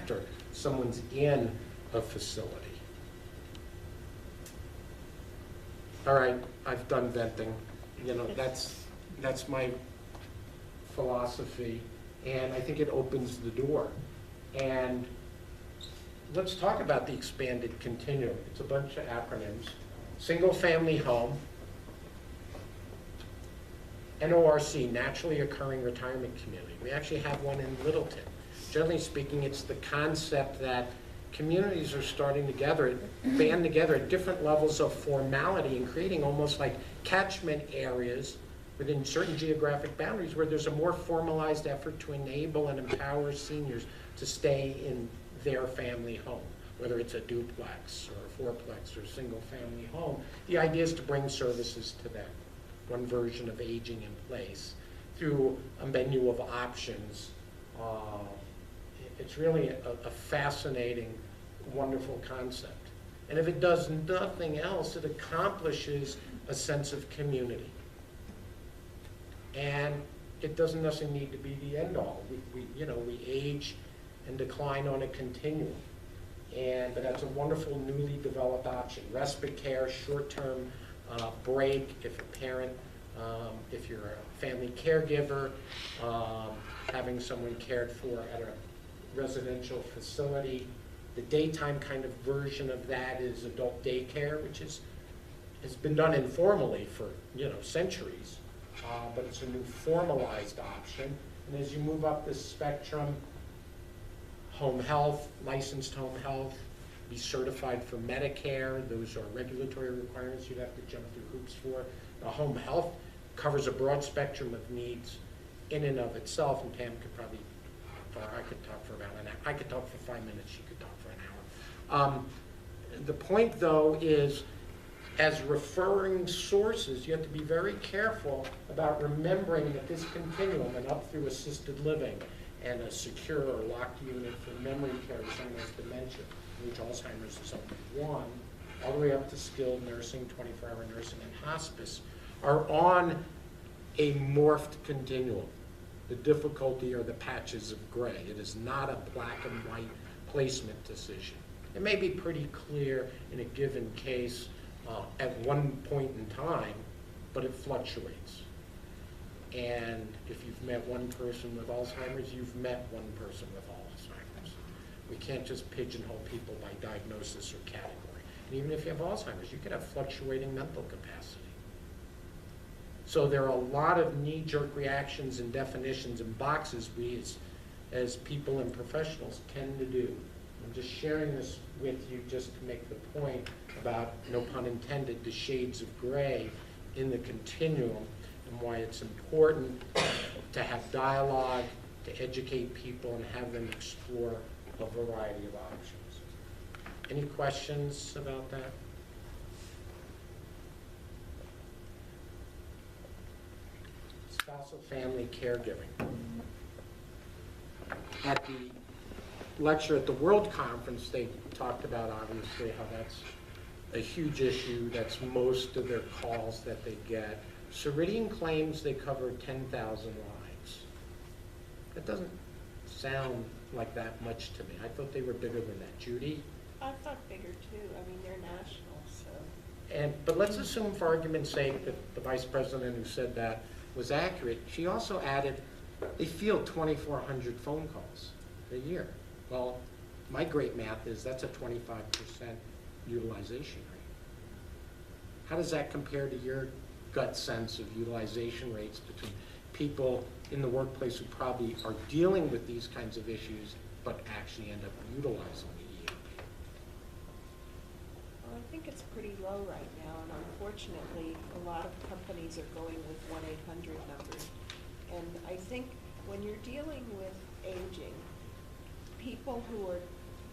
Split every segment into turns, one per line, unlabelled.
after someone's in a facility. All right, I've done venting. You know, that's my philosophy, and I think it opens the door. And let's talk about the expanded continuum. It's a bunch of acronyms. Single-family home, NORC, naturally occurring retirement community. We actually have one in Littleton. Generally speaking, it's the concept that communities are starting together, band together at different levels of formality and creating almost like catchment areas within certain geographic boundaries where there's a more formalized effort to enable and empower seniors to stay in their family home, whether it's a duplex or a fourplex or a single family home. The idea is to bring services to them, one version of aging in place, through a menu of options. It's really a fascinating, wonderful concept. And if it does nothing else, it accomplishes a sense of community. And it doesn't necessarily need to be the end all. We age and decline on a continuum. But that's a wonderful newly developed option. Respite care, short-term break if a parent, if you're a family caregiver, having someone cared for at a residential facility. The daytime kind of version of that is adult daycare, which has been done informally for centuries, but it's a new formalized option. And as you move up the spectrum, home health, licensed home health, be certified for Medicare. Those are regulatory requirements you'd have to jump through hoops for. The home health covers a broad spectrum of needs in and of itself, and Pam could probably, or I could talk for about an hour. I could talk for 5 minutes, she could talk for an hour. The point, though, is as referring sources, you have to be very careful about remembering that this continuum and up through assisted living and a secure or locked unit for memory care of someone with dementia, which Alzheimer's is only one, all the way up to skilled nursing, 24-hour nursing, and hospice, are on a morphed continuum. The difficulty are the patches of gray. It is not a black and white placement decision. It may be pretty clear in a given case at one point in time, but it fluctuates. And if you've met one person with Alzheimer's, you've met one person with Alzheimer's. We can't just pigeonhole people by diagnosis or category. And even if you have Alzheimer's, you could have fluctuating mental capacity. So there are a lot of knee-jerk reactions and definitions and boxes we as people and professionals tend to do. I'm just sharing this with you just to make the point about, no pun intended, the shades of gray in the continuum and why it's important to have dialogue, to educate people and have them explore a variety of options. Any questions about that? Spousal family caregiving. At the lecture at the World Conference, they talked about, obviously, how that's a huge issue. That's most of their calls that they get. Ceridian claims they cover 10,000 lives. That doesn't sound like that much to me. I thought they were bigger than that. Judy?
I thought bigger too. I mean, they're national, so.
But let's assume, for argument's sake, that the vice president who said that was accurate. She also added they field 2,400 phone calls a year. Well, my great math is that's a 25% utilization rate. How does that compare to your gut sense of utilization rates between people in the workplace who probably are dealing with these kinds of issues but actually end up utilizing the EAP?
Well, I think it's pretty low right now, and unfortunately, a lot of companies are going with 1-800 numbers. And I think when you're dealing with aging, people who are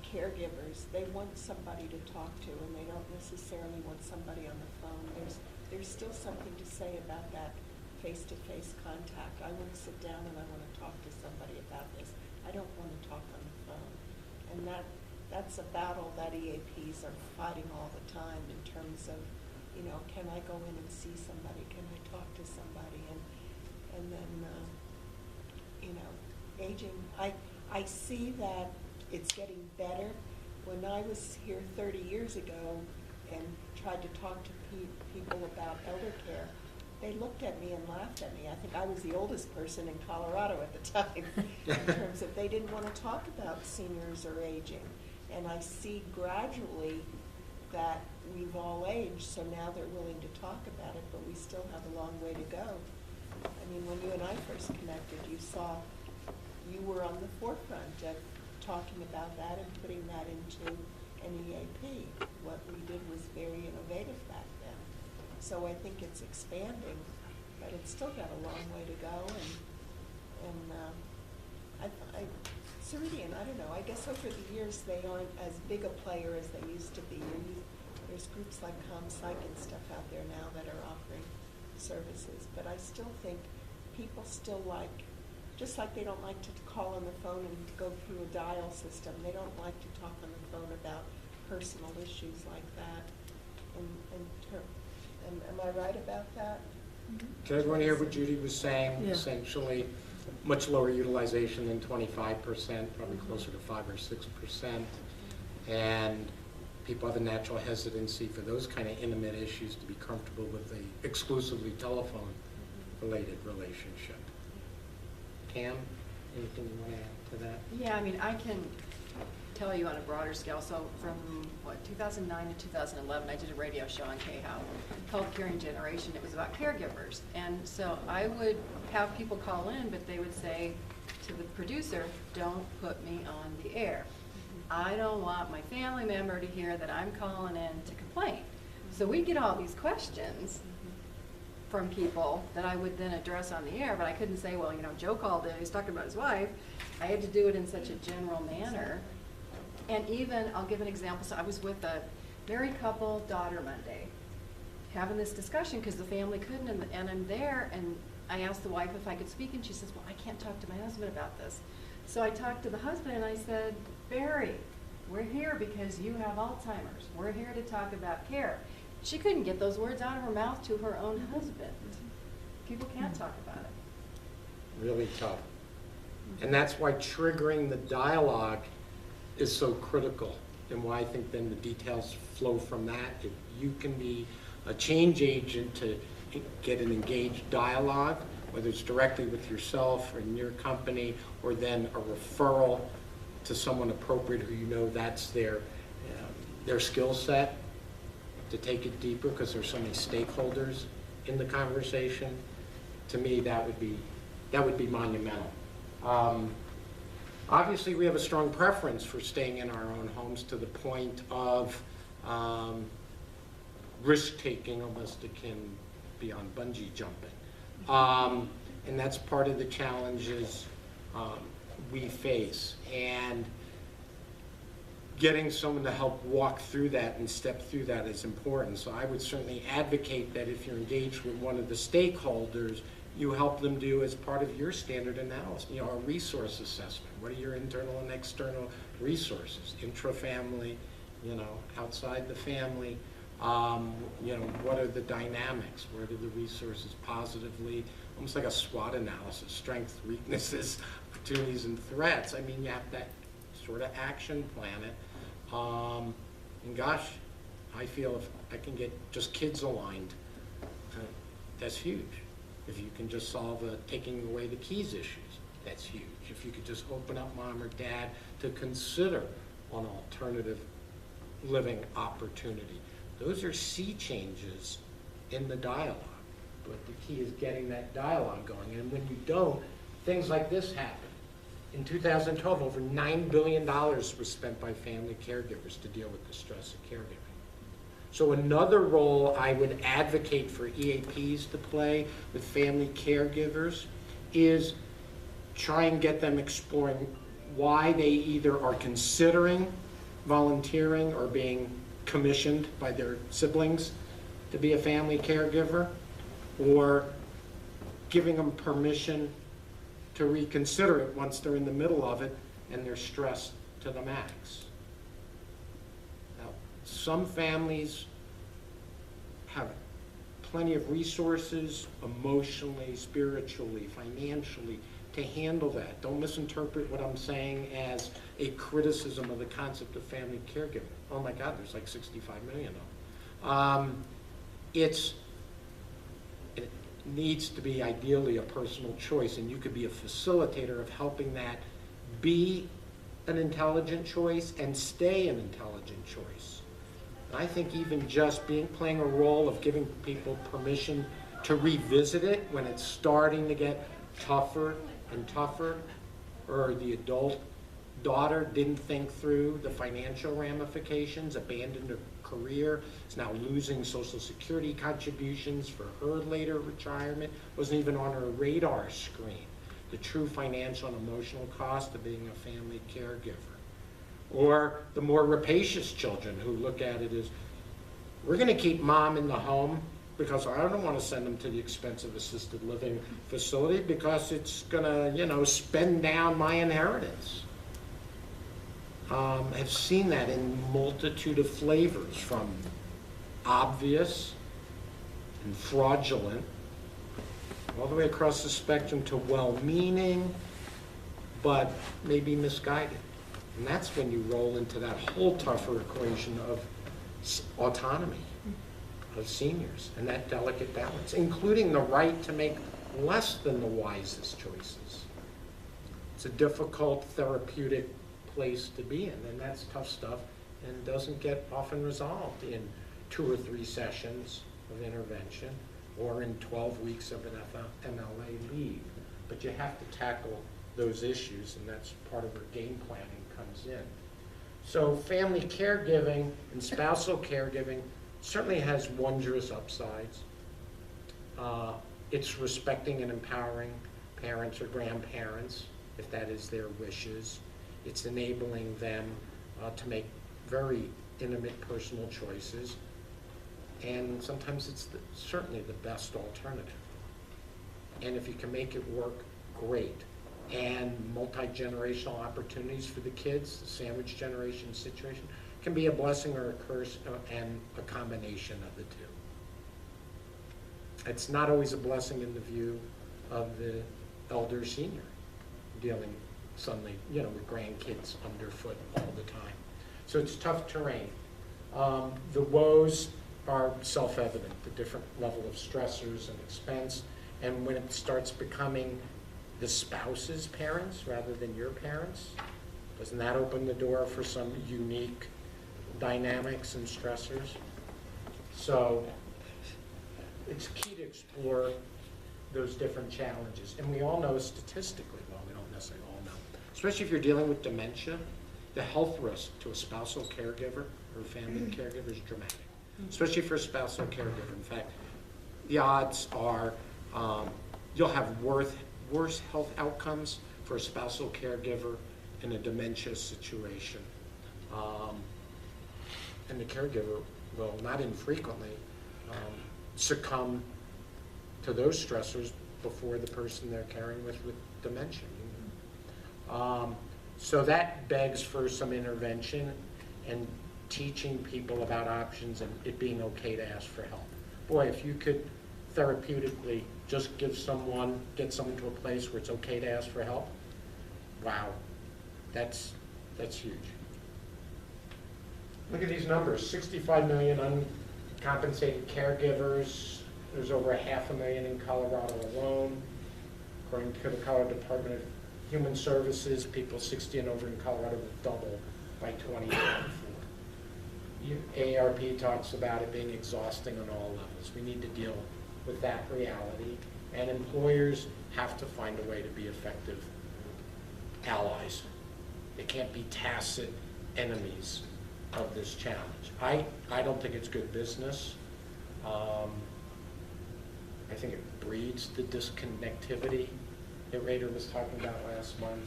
caregivers, they want somebody to talk to, and they don't necessarily want somebody on the phone. There's still something to say about that face-to-face contact. I want to sit down and I want to talk to somebody about this. I don't want to talk on the phone. And that's a battle that EAPs are fighting all the time in terms of, can I go in and see somebody? Can I talk to somebody? And then, aging. I see that it's getting better. When I was here 30 years ago and tried to talk to people about elder care, they looked at me and laughed at me. I think I was the oldest person in Colorado at the time in terms of they didn't want to talk about seniors or aging. And I see gradually that we've all aged, so now they're willing to talk about it, but we still have a long way to go. I mean, when you and I first connected, you were on the forefront of talking about that and putting that into an EAP. What we did was very innovative back then. So I think it's expanding, but it's still got a long way to go. Ceridian, I don't know, I guess over the years they aren't as big a player as they used to be. There's groups like ComPsych and stuff out there now that are offering services, but I still think people still like, just like they don't like to call on the phone and go through a dial system, they don't like to talk on the phone about personal issues like that. Am I right about that?
Can everyone hear what Judy was saying?
Yeah.
Essentially, much lower utilization than 25%, probably closer to 5 or 6%. And people have a natural hesitancy for those kind of intimate issues to be comfortable with a exclusively telephone-related relationship. Cam, anything you want to add to that?
Yeah, I mean, I can tell you on a broader scale. So from, 2009 to 2011, I did a radio show on KHOW called Caring Generation. It was about caregivers. And so I would have people call in, but they would say to the producer, don't put me on the air. I don't want my family member to hear that I'm calling in to complain. So we'd get all these questions from people that I would then address on the air, but I couldn't say, well, Joe called in, he's talking about his wife. I had to do it in such a general manner. And even, I'll give an example. So I was with a married couple, daughter Monday, having this discussion because the family couldn't, and I'm there, and I asked the wife if I could speak, and she says, well, I can't talk to my husband about this. So I talked to the husband, and I said, Barry, we're here because you have Alzheimer's. We're here to talk about care. She couldn't get those words out of her mouth to her own husband. People can't talk about it.
Really tough. And that's why triggering the dialogue is so critical, and why I think then the details flow from that. If you can be a change agent to get an engaged dialogue, whether it's directly with yourself or in your company, or then a referral to someone appropriate who that's their skill set, to take it deeper because there's so many stakeholders in the conversation. To me, that would be monumental. Obviously, we have a strong preference for staying in our own homes to the point of risk-taking, almost akin beyond bungee jumping. And that's part of the challenges we face. And getting someone to help walk through that and step through that is important. So I would certainly advocate that if you're engaged with one of the stakeholders, you help them do as part of your standard analysis, a resource assessment. What are your internal and external resources, intra-family, outside the family? What are the dynamics? Where do the resources positively, almost like a SWOT analysis, strengths, weaknesses, opportunities, and threats. I mean, you have that sort of action plan it. And gosh, I feel if I can get just kids aligned, that's huge. If you can just solve taking away the keys issues, that's huge. If you could just open up mom or dad to consider an alternative living opportunity. Those are sea changes in the dialogue. But the key is getting that dialogue going. And when you don't, things like this happen. In 2012, over $9 billion was spent by family caregivers to deal with the stress of caregiving. So another role I would advocate for EAPs to play with family caregivers is try and get them exploring why they either are considering volunteering or being commissioned by their siblings to be a family caregiver, or giving them permission to reconsider it once they're in the middle of it and they're stressed to the max. Now, some families have plenty of resources, emotionally, spiritually, financially, to handle that. Don't misinterpret what I'm saying as a criticism of the concept of family caregiving. Oh my God, there's like 65 million of them. It needs to be ideally a personal choice, and you could be a facilitator of helping that be an intelligent choice and stay an intelligent choice. And I think even just playing a role of giving people permission to revisit it when it's starting to get tougher and tougher, or the adult daughter didn't think through the financial ramifications, abandoned her career, is now losing Social Security contributions for her later retirement, wasn't even on her radar screen, the true financial and emotional cost of being a family caregiver. Or the more rapacious children who look at it as, we're going to keep mom in the home because I don't want to send them to the expensive assisted living facility because it's going to, spend down my inheritance. I've seen that in multitude of flavors, from obvious and fraudulent, all the way across the spectrum to well-meaning, but maybe misguided. And that's when you roll into that whole tougher equation of autonomy of seniors and that delicate balance, including the right to make less than the wisest choices. It's a difficult therapeutic place to be in, and that's tough stuff and doesn't get often resolved in 2 or 3 sessions of intervention or in 12 weeks of an MLA leave. But you have to tackle those issues, and that's part of where game planning comes in. So family caregiving and spousal caregiving certainly has wondrous upsides. It's respecting and empowering parents or grandparents, if that is their wishes. It's enabling them to make very intimate personal choices. And sometimes it's certainly the best alternative. And if you can make it work, great. And multi-generational opportunities for the kids, the sandwich generation situation, can be a blessing or a curse and a combination of the two. It's not always a blessing in the view of the elder senior dealing suddenly, with grandkids underfoot all the time. So it's tough terrain. The woes are self-evident, the different level of stressors and expense, and when it starts becoming the spouse's parents rather than your parents, doesn't that open the door for some unique dynamics and stressors? So it's key to explore those different challenges. And we all know statistically, well, we don't necessarily all know, especially if you're dealing with dementia, the health risk to a spousal caregiver or family caregiver is dramatic, especially for a spousal caregiver. In fact, the odds are you'll have worse health outcomes for a spousal caregiver in a dementia situation. And the caregiver will not infrequently succumb to those stressors before the person they're caring with dementia. So that begs for some intervention and teaching people about options and it being okay to ask for help. Boy, if you could therapeutically just get someone to a place where it's okay to ask for help, wow, that's huge. Look at these numbers, 65 million uncompensated caregivers. There's over 500,000 in Colorado alone. According to the Colorado Department of Human Services, people 60 and over in Colorado will double by 2024. AARP talks about it being exhausting on all levels. We need to deal with that reality, and employers have to find a way to be effective allies. They can't be tacit enemies of this challenge. I don't think it's good business. I think it breeds the disconnectivity that Rader was talking about last month,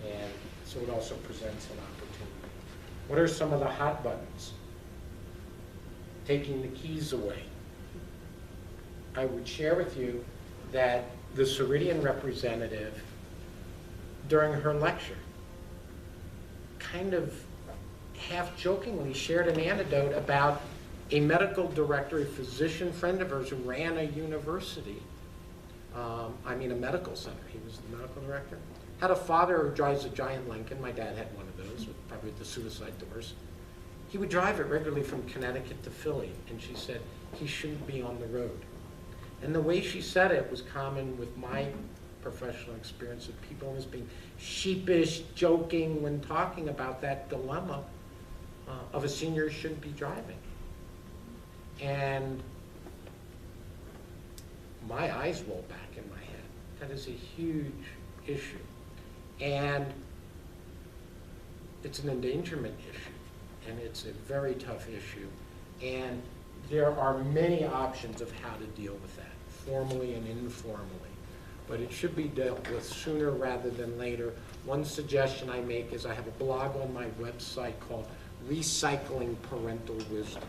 and so it also presents an opportunity. What are some of the hot buttons? Taking the keys away. I would share with you that the Ceridian representative, during her lecture, kind of half-jokingly shared an anecdote about a medical director, a physician friend of hers who ran a university, a medical center. He was the medical director. Had a father who drives a giant Lincoln. My dad had one of those, probably with the suicide doors. He would drive it regularly from Connecticut to Philly, and she said he shouldn't be on the road. And the way she said it was common with my professional experience of people always being sheepish, joking when talking about that dilemma of a senior who shouldn't be driving. And my eyes roll back in my head. That is a huge issue. And it's an endangerment issue, and it's a very tough issue. And there are many options of how to deal with that, formally and informally. But it should be dealt with sooner rather than later. One suggestion I make is I have a blog on my website called Recycling Parental Wisdom.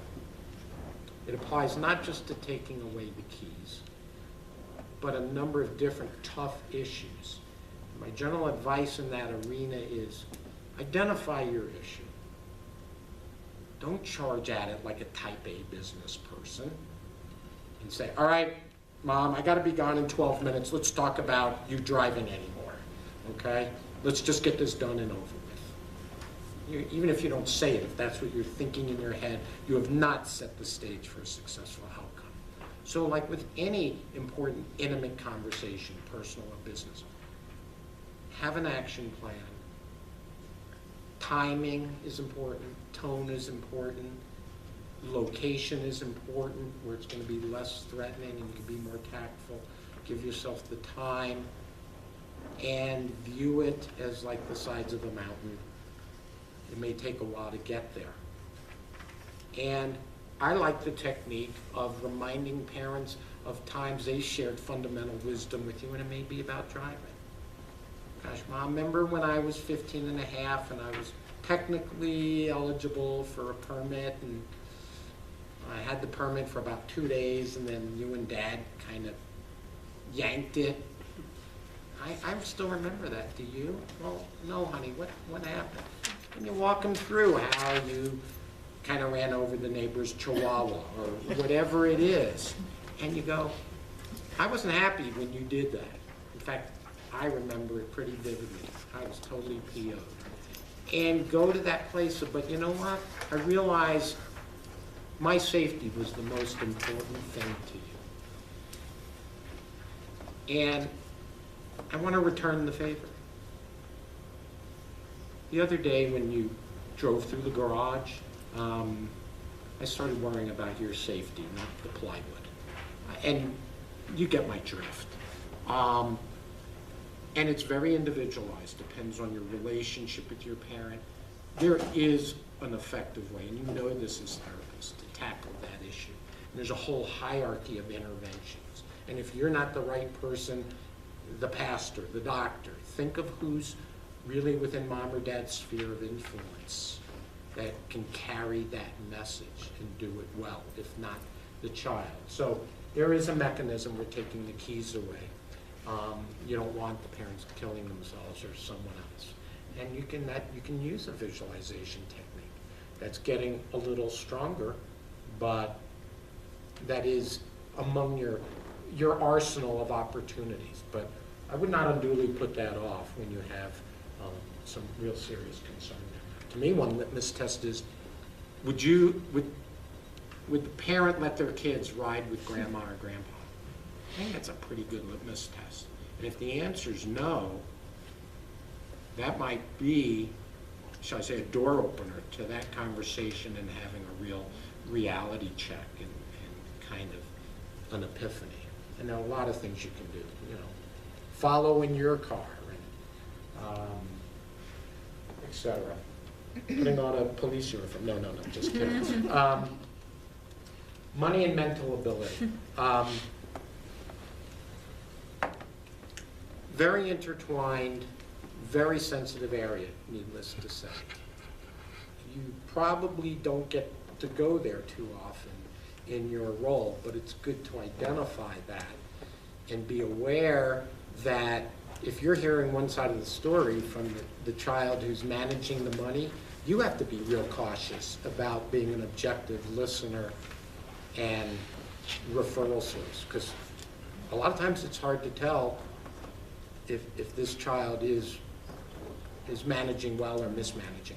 It applies not just to taking away the keys, but a number of different tough issues. My general advice in that arena is identify your issue. Don't charge at it like a type A business person and say, all right, Mom, I gotta be gone in 12 minutes. Let's talk about you driving anymore, okay? Let's just get this done and over with. Even if you don't say it, if that's what you're thinking in your head, you have not set the stage for a successful outcome. So like with any important, intimate conversation, personal or business, have an action plan. Timing is important, tone is important, location is important, where it's going to be less threatening and you can be more tactful. Give yourself the time and view it as like the sides of a mountain. It may take a while to get there. And I like the technique of reminding parents of times they shared fundamental wisdom with you, and it may be about driving. Gosh, Mom, remember when I was 15 and a half and I was technically eligible for a permit, and I had the permit for about 2 days, and then you and Dad kind of yanked it. I still remember that. Do you? Well, no, honey. What happened? And you walk them through how you kind of ran over the neighbor's chihuahua or whatever it is. And you go, I wasn't happy when you did that. In fact, I remember it pretty vividly. I was totally PO'd. And go to that place of, but you know what? I realized my safety was the most important thing to you. And I want to return the favor. The other day when you drove through the garage, I started worrying about your safety, not the plywood. And you get my drift. And it's very individualized, depends on your relationship with your parent. There is an effective way, and you know this as therapists, to tackle that issue. And there's a whole hierarchy of interventions. And if you're not the right person, the pastor, the doctor, think of who's really within Mom or Dad's sphere of influence that can carry that message and do it well, if not the child. So there is a mechanism for taking the keys away. You don't want the parents killing themselves or someone else. And you can use a visualization technique that's getting a little stronger, but that is among your arsenal of opportunities. But I would not unduly put that off when you have some real serious concern there. To me, one litmus test is, would the parent let their kids ride with grandma or grandpa? I think that's a pretty good litmus test. And if the answer is no, that might be, shall I say, a door opener to that conversation and having a real reality check and kind of an epiphany. And there are a lot of things you can do, follow in your car, and et cetera. Putting on a police uniform. No, just kidding. Money and mental ability. Very intertwined, very sensitive area, needless to say. You probably don't get to go there too often in your role, but it's good to identify that and be aware that if you're hearing one side of the story from the child who's managing the money, you have to be real cautious about being an objective listener and referral source, because a lot of times it's hard to tell if this child is managing well or mismanaging.